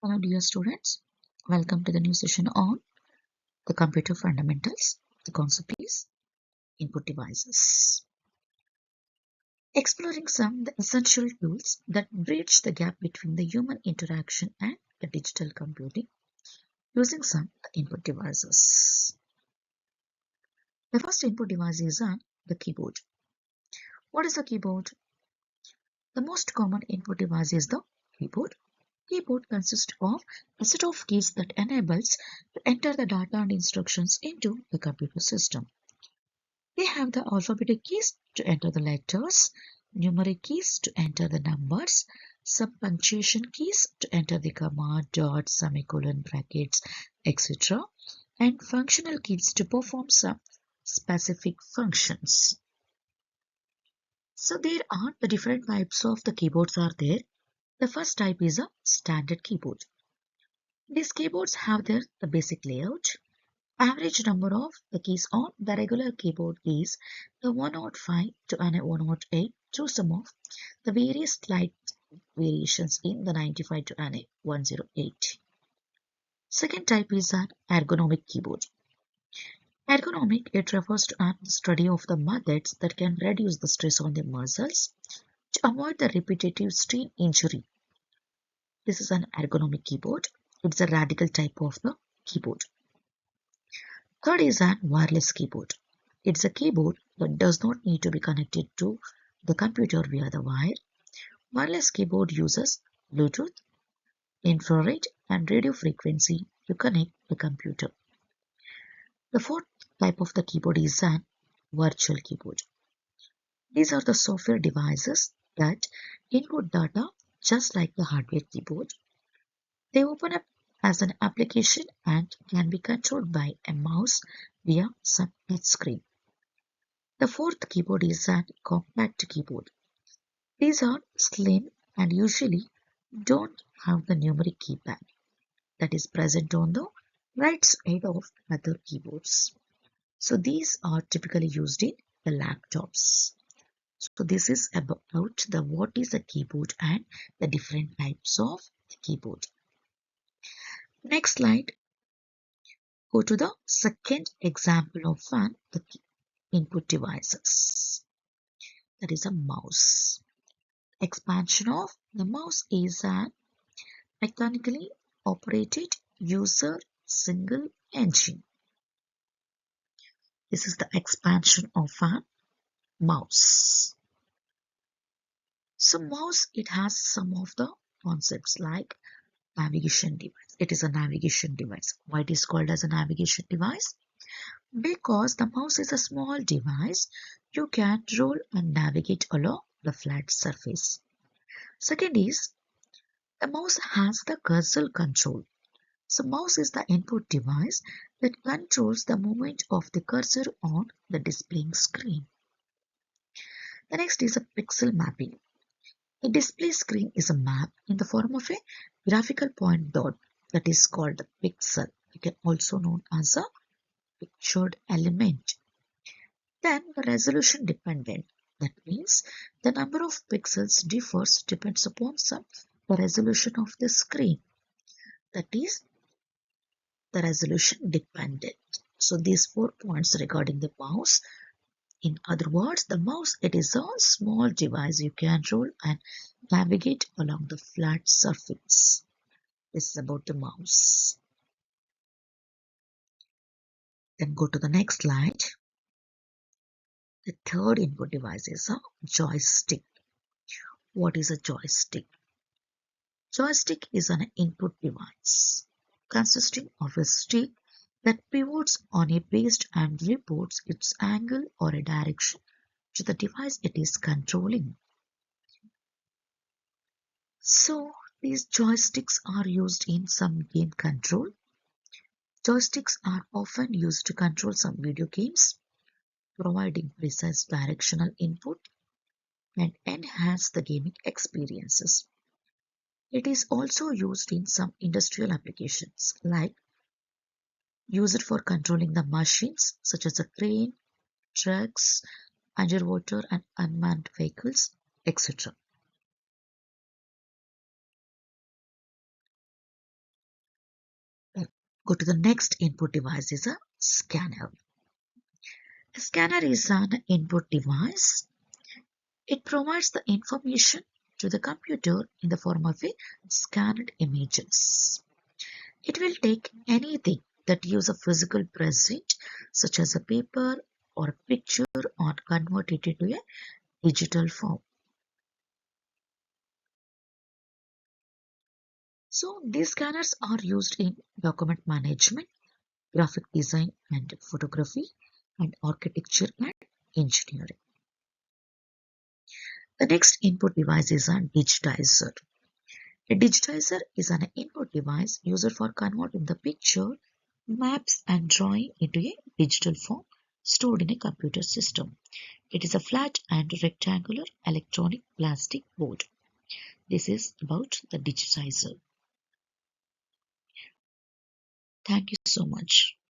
Hello dear students, welcome to the new session on the computer fundamentals. The concept is input devices. Exploring some of the essential tools that bridge the gap between the human interaction and the digital computing using some input devices. The first input device is the keyboard. What is a keyboard? The most common input device is the keyboard. Keyboard consists of a set of keys that enables to enter the data and instructions into the computer system. They have the alphabetic keys to enter the letters, numeric keys to enter the numbers, some punctuation keys to enter the comma, dot, semicolon, brackets, etc. and functional keys to perform some specific functions. So there are the different types of the keyboards are there. The first type is a standard keyboard. These keyboards have the basic layout. Average number of the keys on the regular keyboard is the 105 to 108 through some of the various slight variations in the 95 to 108. Second type is an ergonomic keyboard. Ergonomic, it refers to the study of the methods that can reduce the stress on the muscles to avoid the repetitive strain injury. This is an ergonomic keyboard. It's a radical type of the keyboard. Third is an wireless keyboard. It's a keyboard that does not need to be connected to the computer via the wire. Wireless keyboard uses Bluetooth, infrared and radio frequency to connect the computer. The fourth type of the keyboard is an virtual keyboard. These are the software devices that input data just like the hardware keyboard. They open up as an application and can be controlled by a mouse via some touchscreen. The fourth keyboard is a compact keyboard. These are slim and usually don't have the numeric keypad that is present on the right side of other keyboards. So these are typically used in the laptops. So this is about the what is a keyboard and the different types of the keyboard. Next slide. Go to the second example of the input devices. That is a mouse. Expansion of the mouse is an mechanically operated user single engine. This is the expansion of a mouse. So mouse, it has some of the concepts like navigation device. It is a navigation device. Why it is called as a navigation device? Because the mouse is a small device, you can roll and navigate along the flat surface. Second is, the mouse has the cursor control. So mouse is the input device that controls the movement of the cursor on the displaying screen. The next is a pixel mapping. A display screen is a map in the form of a graphical point dot that is called the pixel. It can also known as a pictured element. Then the resolution dependent. That means the number of pixels depends upon the resolution of the screen. That is the resolution dependent. So these 4 points regarding the mouse. In other words, the mouse, it is a small device you can roll and navigate along the flat surface. This is about the mouse. Then go to the next slide. The third input device is a joystick. What is a joystick? Joystick is an input device consisting of a stick that pivots on a base and reports its angle or a direction to the device it is controlling. So these joysticks are used in some game control. Joysticks are often used to control some video games, providing precise directional input and enhance the gaming experiences. It is also used in some industrial applications like used for controlling the machines such as a crane, trucks, underwater and unmanned vehicles, etc. Go to the next input device is a scanner. A scanner is an input device. It provides the information to the computer in the form of a scanned images. It will take anything that use a physical present, such as a paper or a picture, or convert it into a digital form. So these scanners are used in document management, graphic design and photography, and architecture and engineering. The next input device is a digitizer. A digitizer is an input device used for converting the picture, maps and drawing into a digital form stored in a computer system. It is a flat and rectangular electronic plastic board. This is about the digitizer. Thank you so much.